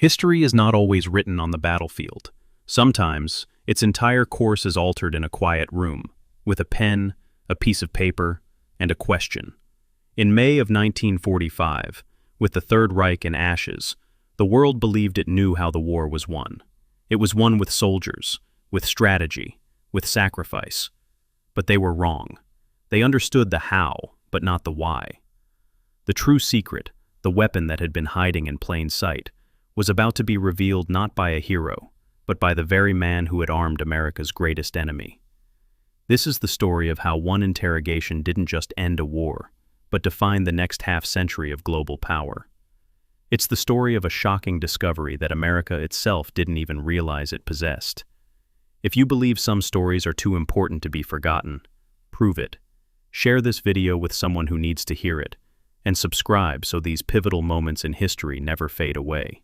History is not always written on the battlefield. Sometimes, its entire course is altered in a quiet room, with a pen, a piece of paper, and a question. In May of 1945, with the Third Reich in ashes, the world believed it knew how the war was won. It was won with soldiers, with strategy, with sacrifice. But they were wrong. They understood the how, but not the why. The true secret, the weapon that had been hiding in plain sight, was about to be revealed not by a hero, but by the very man who had armed America's greatest enemy. This is the story of how one interrogation didn't just end a war, but defined the next half-century of global power. It's the story of a shocking discovery that America itself didn't even realize it possessed. If you believe some stories are too important to be forgotten, prove it. Share this video with someone who needs to hear it, and subscribe so these pivotal moments in history never fade away.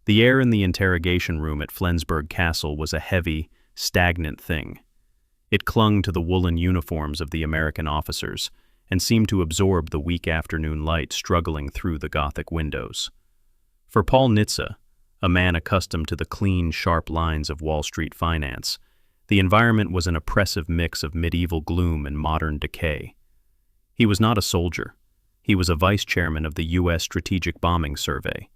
The air in the interrogation room at Flensburg Castle was a heavy, stagnant thing. It clung to the woolen uniforms of the American officers and seemed to absorb the weak afternoon light struggling through the Gothic windows. For Paul Nitze, a man accustomed to the clean, sharp lines of Wall Street finance, the environment was an oppressive mix of medieval gloom and modern decay. He was not a soldier. He was a vice chairman of the U.S. Strategic Bombing Survey,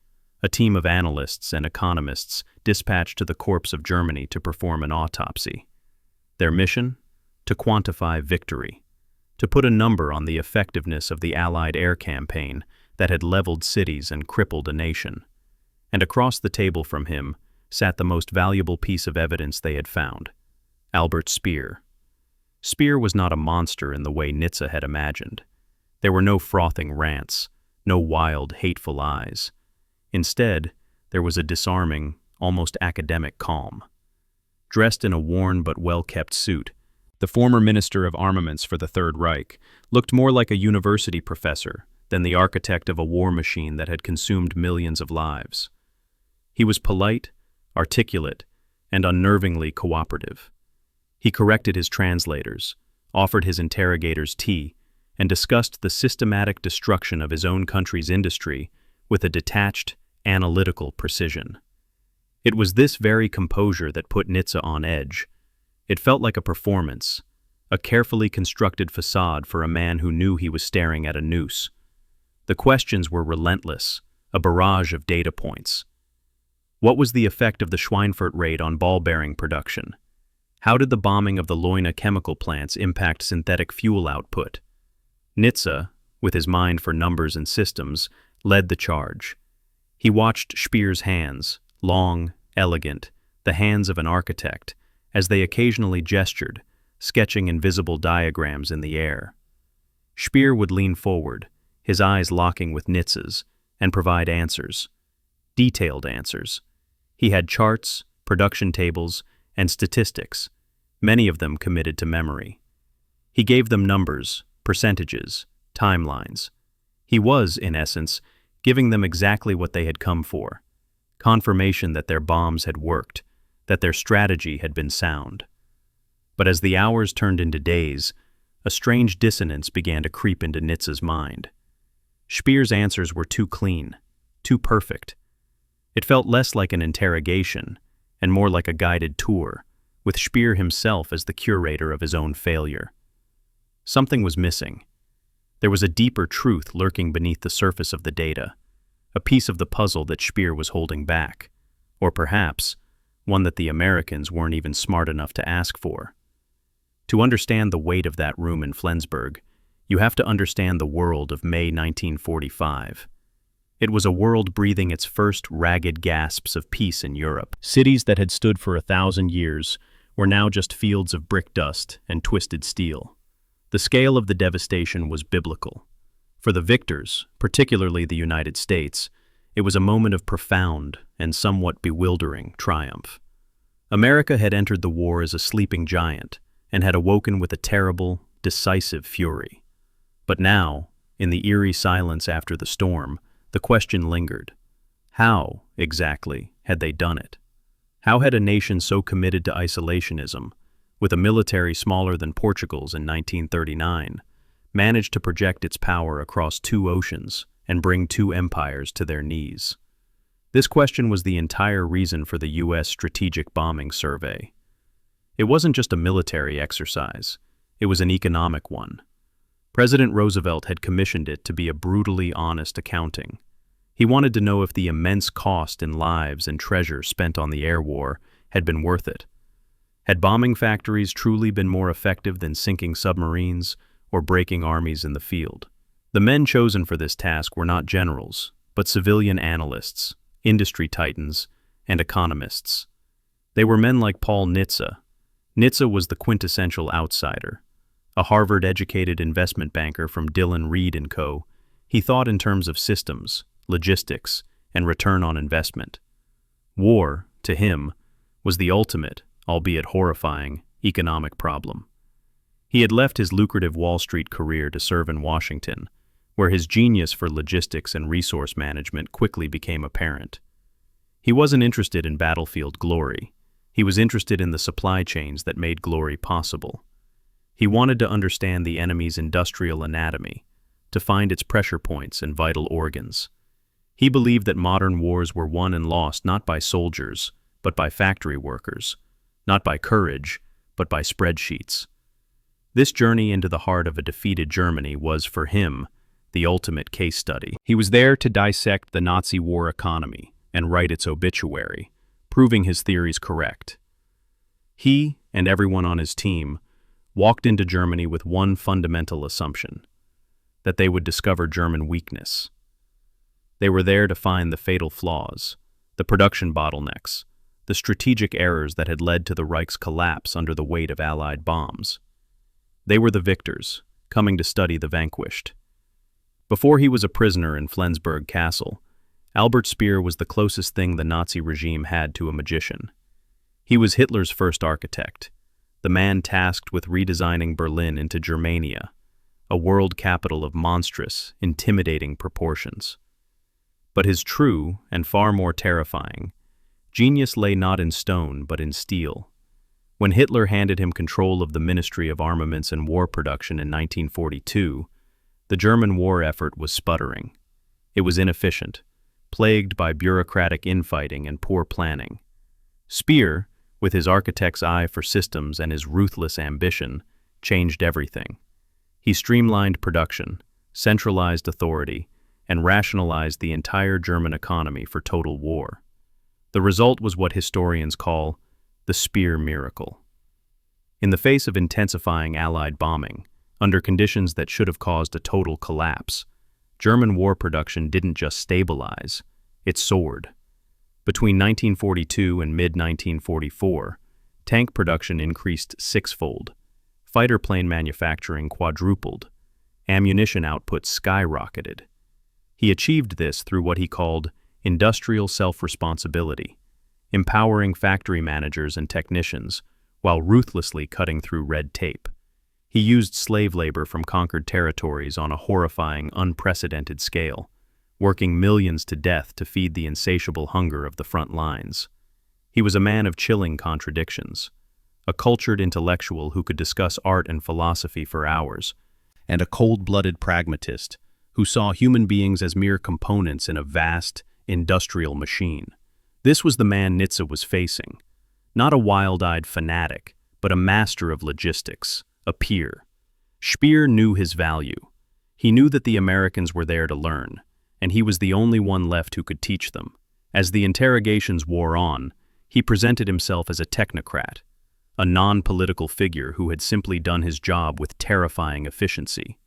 a team of analysts and economists dispatched to the corpse of Germany to perform an autopsy. Their mission? To quantify victory, to put a number on the effectiveness of the Allied air campaign that had leveled cities and crippled a nation. And across the table from him sat the most valuable piece of evidence they had found, Albert Speer. Speer was not a monster in the way Nitze had imagined. There were no frothing rants, no wild, hateful eyes. Instead, there was a disarming, almost academic calm. Dressed in a worn but well-kept suit, the former Minister of Armaments for the Third Reich looked more like a university professor than the architect of a war machine that had consumed millions of lives. He was polite, articulate, and unnervingly cooperative. He corrected his translators, offered his interrogators tea, and discussed the systematic destruction of his own country's industry with a detached, analytical precision. It was this very composure that put Nitze on edge. It felt like a performance, a carefully constructed facade for a man who knew he was staring at a noose. The questions were relentless, a barrage of data points. What was the effect of the Schweinfurt raid on ball-bearing production? How did the bombing of the Leuna chemical plants impact synthetic fuel output? Nitze, with his mind for numbers and systems, led the charge. He watched Speer's hands, long, elegant, the hands of an architect, as they occasionally gestured, sketching invisible diagrams in the air. Speer would lean forward, his eyes locking with Nitze's, and provide answers. Detailed answers. He had charts, production tables, and statistics, many of them committed to memory. He gave them numbers, percentages, timelines. He was, in essence, giving them exactly what they had come for, confirmation that their bombs had worked, that their strategy had been sound. But as the hours turned into days, a strange dissonance began to creep into Nitze's mind. Speer's answers were too clean, too perfect. It felt less like an interrogation and more like a guided tour, with Speer himself as the curator of his own failure. Something was missing. There was a deeper truth lurking beneath the surface of the data, a piece of the puzzle that Speer was holding back, or perhaps one that the Americans weren't even smart enough to ask for. To understand the weight of that room in Flensburg, you have to understand the world of May 1945. It was a world breathing its first ragged gasps of peace in Europe. Cities that had stood for 1,000 years were now just fields of brick dust and twisted steel. The scale of the devastation was biblical. For the victors, particularly the United States, it was a moment of profound and somewhat bewildering triumph. America had entered the war as a sleeping giant and had awoken with a terrible, decisive fury. But now, in the eerie silence after the storm, the question lingered. How, exactly, had they done it? How had a nation so committed to isolationism, with a military smaller than Portugal's in 1939, managed to project its power across two oceans and bring two empires to their knees? This question was the entire reason for the U.S. Strategic Bombing Survey. It wasn't just a military exercise, it was an economic one. President Roosevelt had commissioned it to be a brutally honest accounting. He wanted to know if the immense cost in lives and treasure spent on the air war had been worth it. Had bombing factories truly been more effective than sinking submarines or breaking armies in the field? The men chosen for this task were not generals, but civilian analysts, industry titans, and economists. They were men like Paul Nitze. Nitze was the quintessential outsider. A Harvard-educated investment banker from Dillon Read & Co., he thought in terms of systems, logistics, and return on investment. War, to him, was the ultimate, albeit horrifying, economic problem. He had left his lucrative Wall Street career to serve in Washington, where his genius for logistics and resource management quickly became apparent. He wasn't interested in battlefield glory. He was interested in the supply chains that made glory possible. He wanted to understand the enemy's industrial anatomy, to find its pressure points and vital organs. He believed that modern wars were won and lost not by soldiers, but by factory workers, not by courage, but by spreadsheets. This journey into the heart of a defeated Germany was, for him, the ultimate case study. He was there to dissect the Nazi war economy and write its obituary, proving his theories correct. He, and everyone on his team, walked into Germany with one fundamental assumption: that they would discover German weakness. They were there to find the fatal flaws, the production bottlenecks, the strategic errors that had led to the Reich's collapse under the weight of Allied bombs. They were the victors, coming to study the vanquished. Before he was a prisoner in Flensburg Castle, Albert Speer was the closest thing the Nazi regime had to a magician. He was Hitler's first architect, the man tasked with redesigning Berlin into Germania, a world capital of monstrous, intimidating proportions. But his true, and far more terrifying, genius lay not in stone but in steel. When Hitler handed him control of the Ministry of Armaments and War Production in 1942, the German war effort was sputtering. It was inefficient, plagued by bureaucratic infighting and poor planning. Speer, with his architect's eye for systems and his ruthless ambition, changed everything. He streamlined production, centralized authority, and rationalized the entire German economy for total war. The result was what historians call the Speer miracle. In the face of intensifying Allied bombing, under conditions that should have caused a total collapse, German war production didn't just stabilize, it soared. Between 1942 and mid-1944, tank production increased sixfold, fighter plane manufacturing quadrupled, ammunition output skyrocketed. He achieved this through what he called industrial self-responsibility, empowering factory managers and technicians while ruthlessly cutting through red tape. He used slave labor from conquered territories on a horrifying, unprecedented scale, working millions to death to feed the insatiable hunger of the front lines. He was a man of chilling contradictions, a cultured intellectual who could discuss art and philosophy for hours, and a cold-blooded pragmatist who saw human beings as mere components in a vast, industrial machine. This was the man Nitze was facing, not a wild-eyed fanatic, but a master of logistics, a peer. Speer knew his value. He knew that the Americans were there to learn, and he was the only one left who could teach them. As the interrogations wore on, he presented himself as a technocrat, a non-political figure who had simply done his job with terrifying efficiency.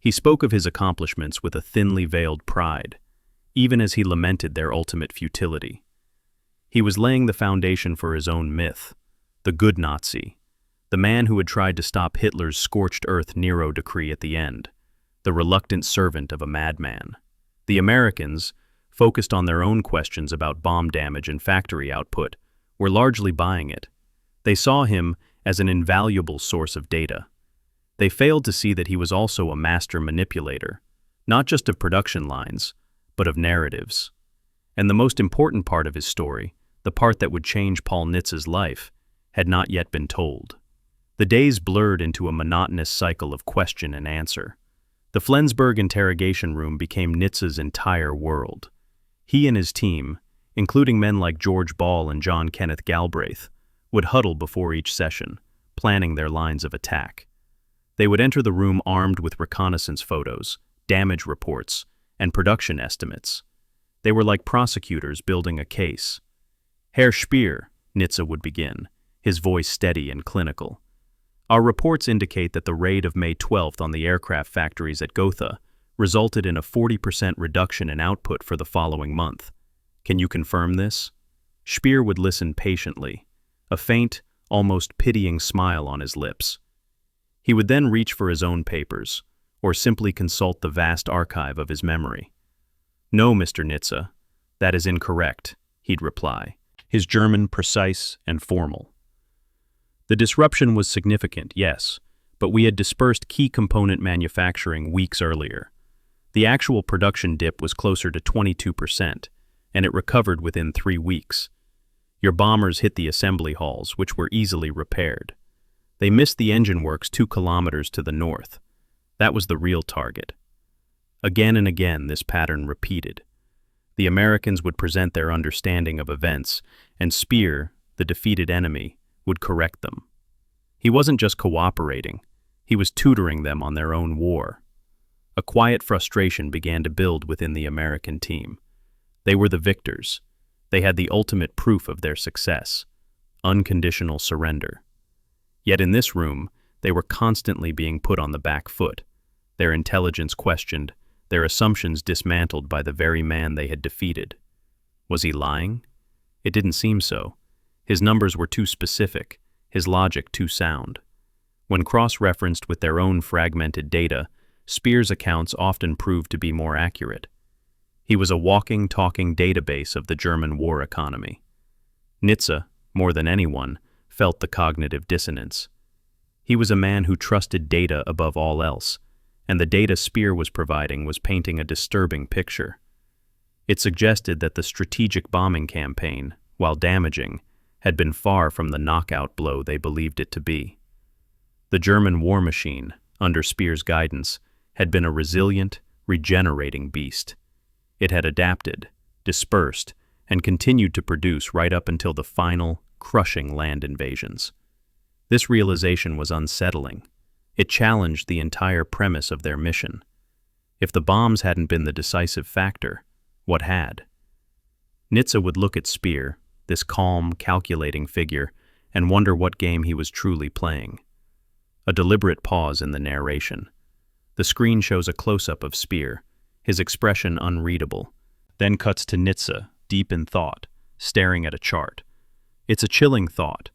He spoke of his accomplishments with a thinly veiled pride, even as he lamented their ultimate futility. He was laying the foundation for his own myth, the good Nazi, the man who had tried to stop Hitler's scorched earth Nero decree at the end, the reluctant servant of a madman. The Americans, focused on their own questions about bomb damage and factory output, were largely buying it. They saw him as an invaluable source of data. They failed to see that he was also a master manipulator, not just of production lines, but of narratives. And the most important part of his story, the part that would change Paul Nitze's life, had not yet been told. The days blurred into a monotonous cycle of question and answer. The Flensburg interrogation room became Nitze's entire world. He and his team, including men like George Ball and John Kenneth Galbraith, would huddle before each session, planning their lines of attack. They would enter the room armed with reconnaissance photos, damage reports, and production estimates. They were like prosecutors building a case. "Herr Speer," Nitze would begin, his voice steady and clinical. "Our reports indicate that the raid of May 12th on the aircraft factories at Gotha resulted in a 40% reduction in output for the following month. Can you confirm this?" Speer would listen patiently, a faint, almost pitying smile on his lips. He would then reach for his own papers, or simply consult the vast archive of his memory. "No, Mr. Nitze, that is incorrect," he'd reply, his German precise and formal. The disruption was significant, yes, but we had dispersed key component manufacturing weeks earlier. The actual production dip was closer to 22%, and it recovered within 3 weeks. Your bombers hit the assembly halls, which were easily repaired. They missed the engine works 2 kilometers to the north. That was the real target. Again and again, this pattern repeated. The Americans would present their understanding of events, and Speer, the defeated enemy, would correct them. He wasn't just cooperating, he was tutoring them on their own war. A quiet frustration began to build within the American team. They were the victors. They had the ultimate proof of their success: unconditional surrender. Yet in this room, they were constantly being put on the back foot, their intelligence questioned, their assumptions dismantled by the very man they had defeated. Was he lying? It didn't seem so. His numbers were too specific, his logic too sound. When cross-referenced with their own fragmented data, Speer's accounts often proved to be more accurate. He was a walking, talking database of the German war economy. Nitze, more than anyone, felt the cognitive dissonance. He was a man who trusted data above all else, and the data Speer was providing was painting a disturbing picture. It suggested that the strategic bombing campaign, while damaging, had been far from the knockout blow they believed it to be. The German war machine, under Speer's guidance, had been a resilient, regenerating beast. It had adapted, dispersed, and continued to produce right up until the final, crushing land invasions. This realization was unsettling. It challenged the entire premise of their mission. If the bombs hadn't been the decisive factor, what had? Nitze would look at Speer, this calm, calculating figure, and wonder what game he was truly playing. A deliberate pause in the narration. The screen shows a close-up of Speer, his expression unreadable, then cuts to Nitze, deep in thought, staring at a chart. It's a chilling thought.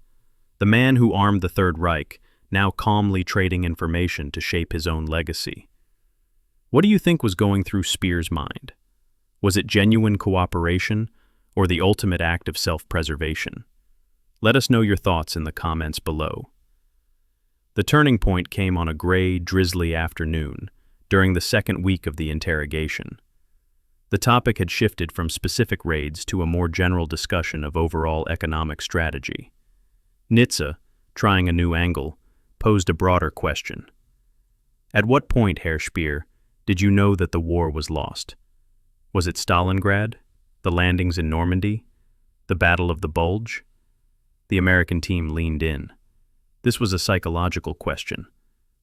The man who armed the Third Reich, now calmly trading information to shape his own legacy. What do you think was going through Speer's mind? Was it genuine cooperation, or the ultimate act of self-preservation? Let us know your thoughts in the comments below. The turning point came on a gray, drizzly afternoon, during the second week of the interrogation. The topic had shifted from specific raids to a more general discussion of overall economic strategy. Nitze, trying a new angle, posed a broader question. At what point, Herr Speer, did you know that the war was lost? Was it Stalingrad? The landings in Normandy? The Battle of the Bulge? The American team leaned in. This was a psychological question,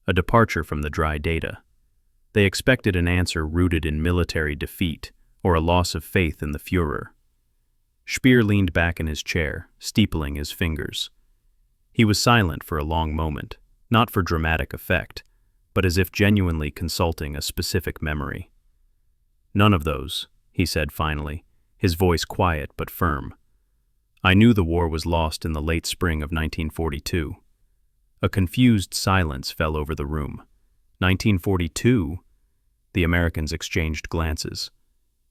a departure from the dry data. They expected an answer rooted in military defeat or a loss of faith in the Führer. Speer leaned back in his chair, steepling his fingers. He was silent for a long moment, not for dramatic effect, but as if genuinely consulting a specific memory. "None of those," he said finally, his voice quiet but firm. "I knew the war was lost in the late spring of 1942. A confused silence fell over the room. 1942? The Americans exchanged glances.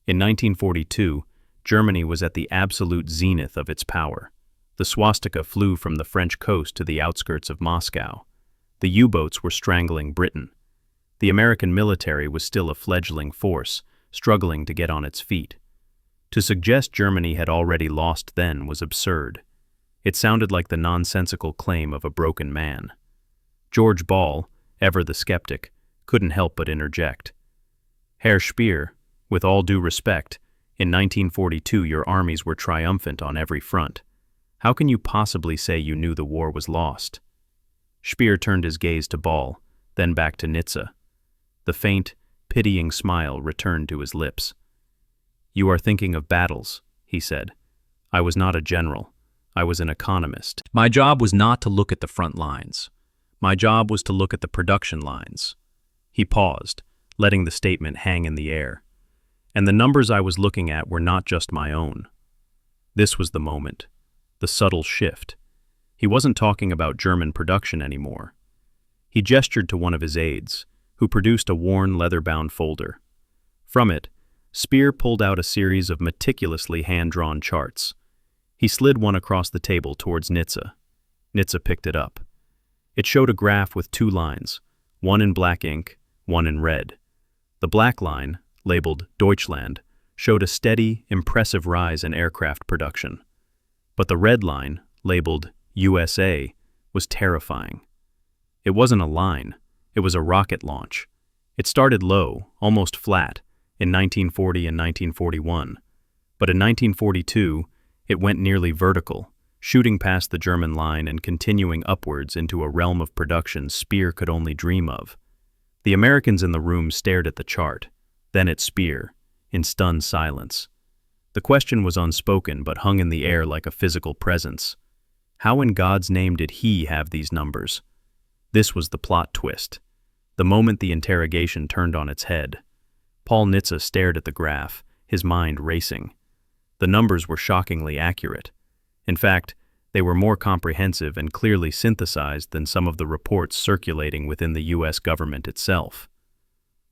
In 1942, Germany was at the absolute zenith of its power. The swastika flew from the French coast to the outskirts of Moscow. The U-boats were strangling Britain. The American military was still a fledgling force, struggling to get on its feet. To suggest Germany had already lost then was absurd. It sounded like the nonsensical claim of a broken man. George Ball, ever the skeptic, couldn't help but interject. "Herr Speer, with all due respect, In 1942, your armies were triumphant on every front. How can you possibly say you knew the war was lost? Speer turned his gaze to Ball, then back to Nitze. The faint, pitying smile returned to his lips. "You are thinking of battles," he said. "I was not a general. I was an economist. My job was not to look at the front lines. My job was to look at the production lines." He paused, letting the statement hang in the air. And the numbers I was looking at were not just my own. This was the moment, the subtle shift. He wasn't talking about German production anymore. He gestured to one of his aides, who produced a worn leather-bound folder. From it, Speer pulled out a series of meticulously hand-drawn charts. He slid one across the table towards Nitze. Nitze picked it up. It showed a graph with two lines, one in black ink, one in red. The black line, labeled Deutschland, showed a steady, impressive rise in aircraft production. But the red line, labeled USA, was terrifying. It wasn't a line, it was a rocket launch. It started low, almost flat, in 1940 and 1941. But in 1942, it went nearly vertical, shooting past the German line and continuing upwards into a realm of production Speer could only dream of. The Americans in the room stared at the chart, then at Speer, in stunned silence. The question was unspoken but hung in the air like a physical presence. How in God's name did he have these numbers? This was the plot twist. The moment the interrogation turned on its head. Paul Nitze stared at the graph, his mind racing. The numbers were shockingly accurate. In fact, they were more comprehensive and clearly synthesized than some of the reports circulating within the U.S. government itself.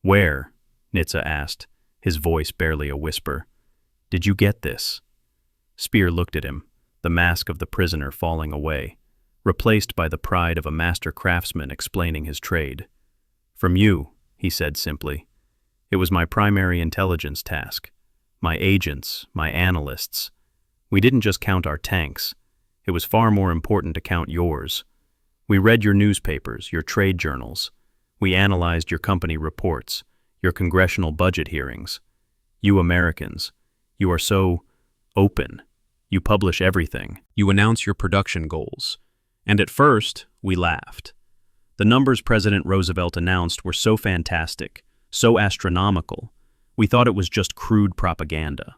"Where?" Nitze asked, his voice barely a whisper. "Did you get this?" Speer looked at him, the mask of the prisoner falling away, replaced by the pride of a master craftsman explaining his trade. "From you," he said simply. "It was my primary intelligence task. My agents, my analysts. We didn't just count our tanks. It was far more important to count yours. We read your newspapers, your trade journals. We analyzed your company reports, your congressional budget hearings. You Americans, you are so open. You publish everything. You announce your production goals. And at first, we laughed. The numbers President Roosevelt announced were so fantastic, so astronomical, we thought it was just crude propaganda."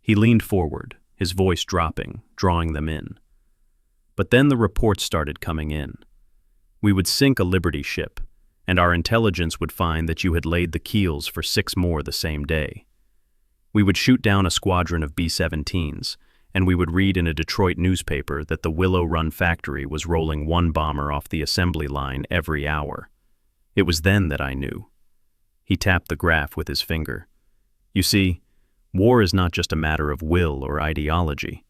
He leaned forward, his voice dropping, drawing them in. But then the reports started coming in. We would sink a Liberty ship, and our intelligence would find that you had laid the keels for 6 more the same day. We would shoot down a squadron of B-17s, and we would read in a Detroit newspaper that the Willow Run factory was rolling 1 bomber off the assembly line every hour. It was then that I knew. He tapped the graph with his finger. "You see, war is not just a matter of will or ideology.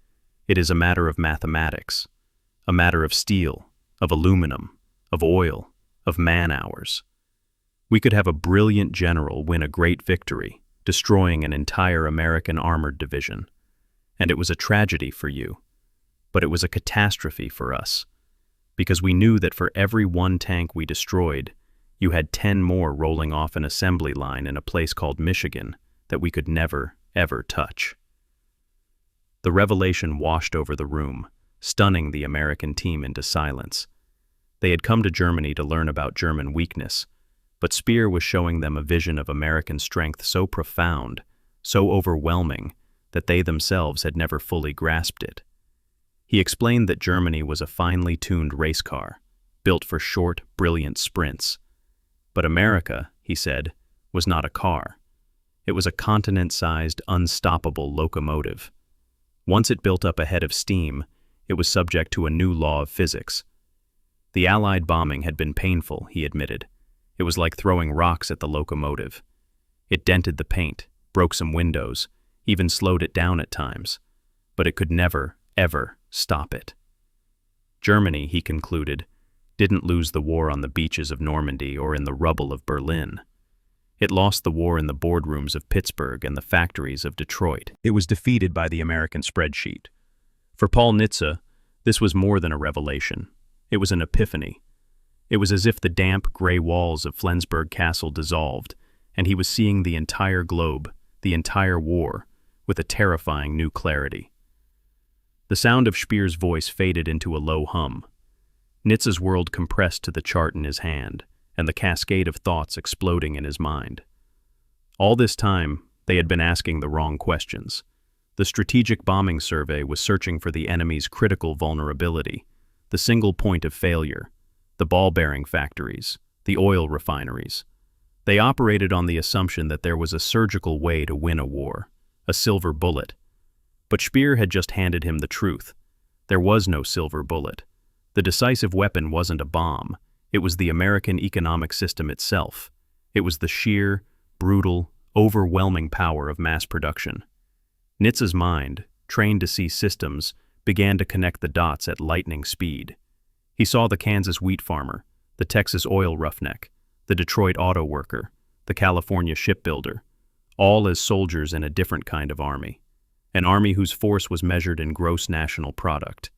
It is a matter of mathematics, a matter of steel, of aluminum, of oil, of man-hours. We could have a brilliant general win a great victory, destroying an entire American armored division. And it was a tragedy for you, but it was a catastrophe for us, because we knew that for every 1 tank we destroyed, you had 10 more rolling off an assembly line in a place called Michigan that we could never, ever touch." The revelation washed over the room, stunning the American team into silence. They had come to Germany to learn about German weakness, but Speer was showing them a vision of American strength so profound, so overwhelming, that they themselves had never fully grasped it. He explained that Germany was a finely tuned race car, built for short, brilliant sprints. But America, he said, was not a car. It was a continent-sized, unstoppable locomotive. Once it built up a head of steam, it was subject to a new law of physics. The Allied bombing had been painful, he admitted. It was like throwing rocks at the locomotive. It dented the paint, broke some windows, even slowed it down at times, but it could never, ever stop it. Germany, he concluded, didn't lose the war on the beaches of Normandy or in the rubble of Berlin. It lost the war in the boardrooms of Pittsburgh and the factories of Detroit. It was defeated by the American spreadsheet. For Paul Nitze, this was more than a revelation. It was an epiphany. It was as if the damp, gray walls of Flensburg Castle dissolved, and he was seeing the entire globe, the entire war, with a terrifying new clarity. The sound of Speer's voice faded into a low hum. Nitze's world compressed to the chart in his hand, and the cascade of thoughts exploding in his mind. All this time, they had been asking the wrong questions. The Strategic Bombing Survey was searching for the enemy's critical vulnerability, the single point of failure, the ball-bearing factories, the oil refineries. They operated on the assumption that there was a surgical way to win a war, a silver bullet. But Speer had just handed him the truth. There was no silver bullet. The decisive weapon wasn't a bomb. It was the American economic system itself. It was the sheer, brutal, overwhelming power of mass production. Nitze's mind, trained to see systems, began to connect the dots at lightning speed. He saw the Kansas wheat farmer, the Texas oil roughneck, the Detroit auto worker, the California shipbuilder, all as soldiers in a different kind of army, an army whose force was measured in gross national product.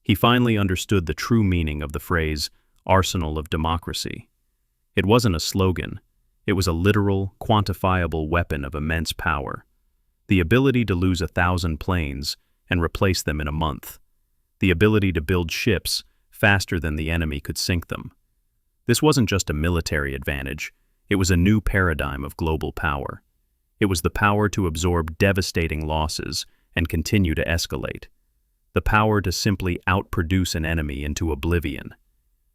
He finally understood the true meaning of the phrase, arsenal of democracy. It wasn't a slogan. It was a literal, quantifiable weapon of immense power. The ability to lose 1,000 planes and replace them in a month. The ability to build ships faster than the enemy could sink them. This wasn't just a military advantage. It was a new paradigm of global power. It was the power to absorb devastating losses and continue to escalate. The power to simply outproduce an enemy into oblivion.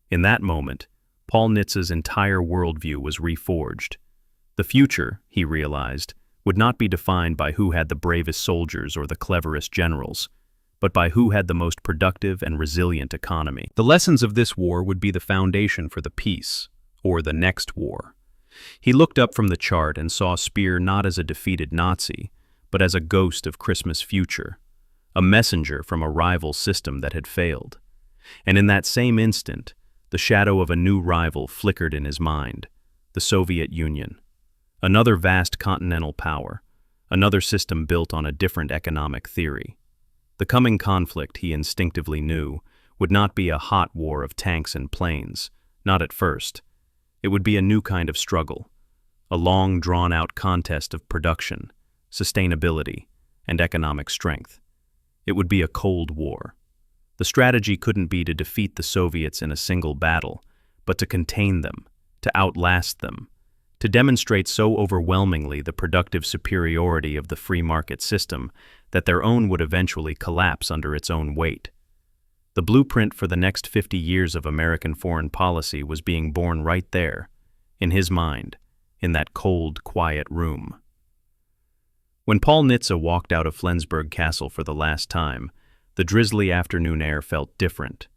In that moment, Paul Nitze's entire worldview was reforged. The future, he realized, would not be defined by who had the bravest soldiers or the cleverest generals, but by who had the most productive and resilient economy. The lessons of this war would be the foundation for the peace, or the next war. He looked up from the chart and saw Speer not as a defeated Nazi, but as a ghost of Christmas future, a messenger from a rival system that had failed. And in that same instant, the shadow of a new rival flickered in his mind, the Soviet Union. Another vast continental power, another system built on a different economic theory. The coming conflict, he instinctively knew, would not be a hot war of tanks and planes, not at first. It would be a new kind of struggle, a long, drawn-out contest of production, sustainability, and economic strength. It would be a Cold War. The strategy couldn't be to defeat the Soviets in a single battle, but to contain them, to outlast them, to demonstrate so overwhelmingly the productive superiority of the free market system that their own would eventually collapse under its own weight. The blueprint for the next 50 years of American foreign policy was being born right there, in his mind, in that cold, quiet room. When Paul Nitze walked out of Flensburg Castle for the last time, the drizzly afternoon air felt different.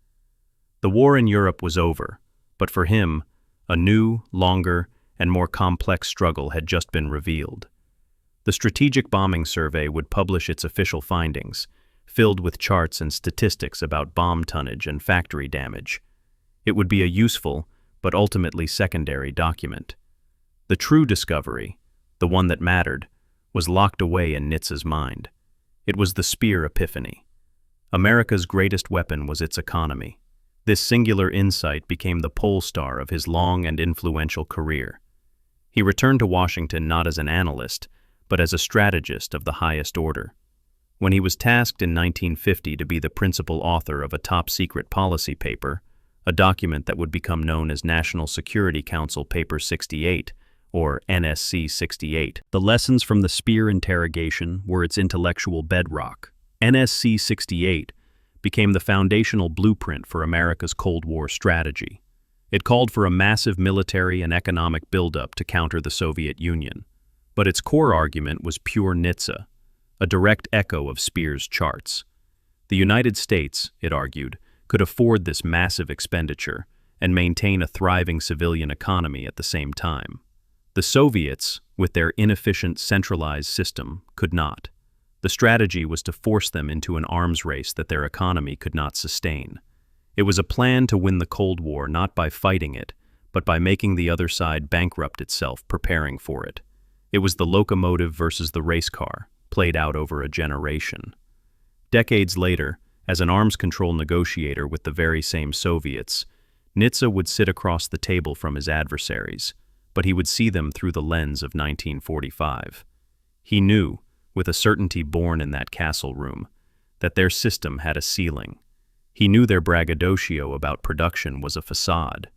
The war in Europe was over, but for him, a new, longer, and more complex struggle had just been revealed. The Strategic Bombing Survey would publish its official findings, filled with charts and statistics about bomb tonnage and factory damage. It would be a useful, but ultimately secondary document. The true discovery, the one that mattered, was locked away in Nitze's mind. It was the Speer epiphany. America's greatest weapon was its economy. This singular insight became the pole star of his long and influential career. He returned to Washington not as an analyst, but as a strategist of the highest order. When he was tasked in 1950 to be the principal author of a top-secret policy paper, a document that would become known as National Security Council Paper 68, or NSC 68. The lessons from the Speer Interrogation were its intellectual bedrock. NSC 68 became the foundational blueprint for America's Cold War strategy. It called for a massive military and economic buildup to counter the Soviet Union. But its core argument was pure Nitze, a direct echo of Speer's charts. The United States, it argued, could afford this massive expenditure and maintain a thriving civilian economy at the same time. The Soviets, with their inefficient centralized system, could not. The strategy was to force them into an arms race that their economy could not sustain. It was a plan to win the Cold War not by fighting it, but by making the other side bankrupt itself preparing for it. It was the locomotive versus the race car, played out over a generation. Decades later, as an arms control negotiator with the very same Soviets, Nitze would sit across the table from his adversaries, but he would see them through the lens of 1945. He knew, with a certainty born in that castle room, that their system had a ceiling. He knew their braggadocio about production was a facade,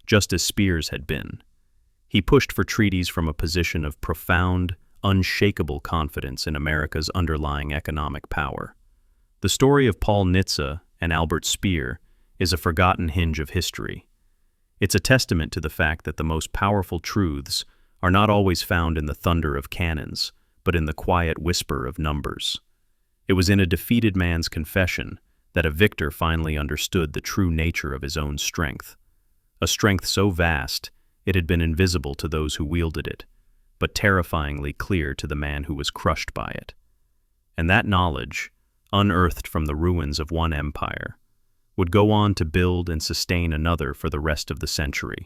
just as Speer's had been. He pushed for treaties from a position of profound, unshakable confidence in America's underlying economic power. The story of Paul Nitze and Albert Speer is a forgotten hinge of history. It's a testament to the fact that the most powerful truths are not always found in the thunder of cannons, but in the quiet whisper of numbers. It was in a defeated man's confession that a victor finally understood the true nature of his own strength. A strength so vast, it had been invisible to those who wielded it, but terrifyingly clear to the man who was crushed by it. And that knowledge, unearthed from the ruins of one empire, would go on to build and sustain another for the rest of the century.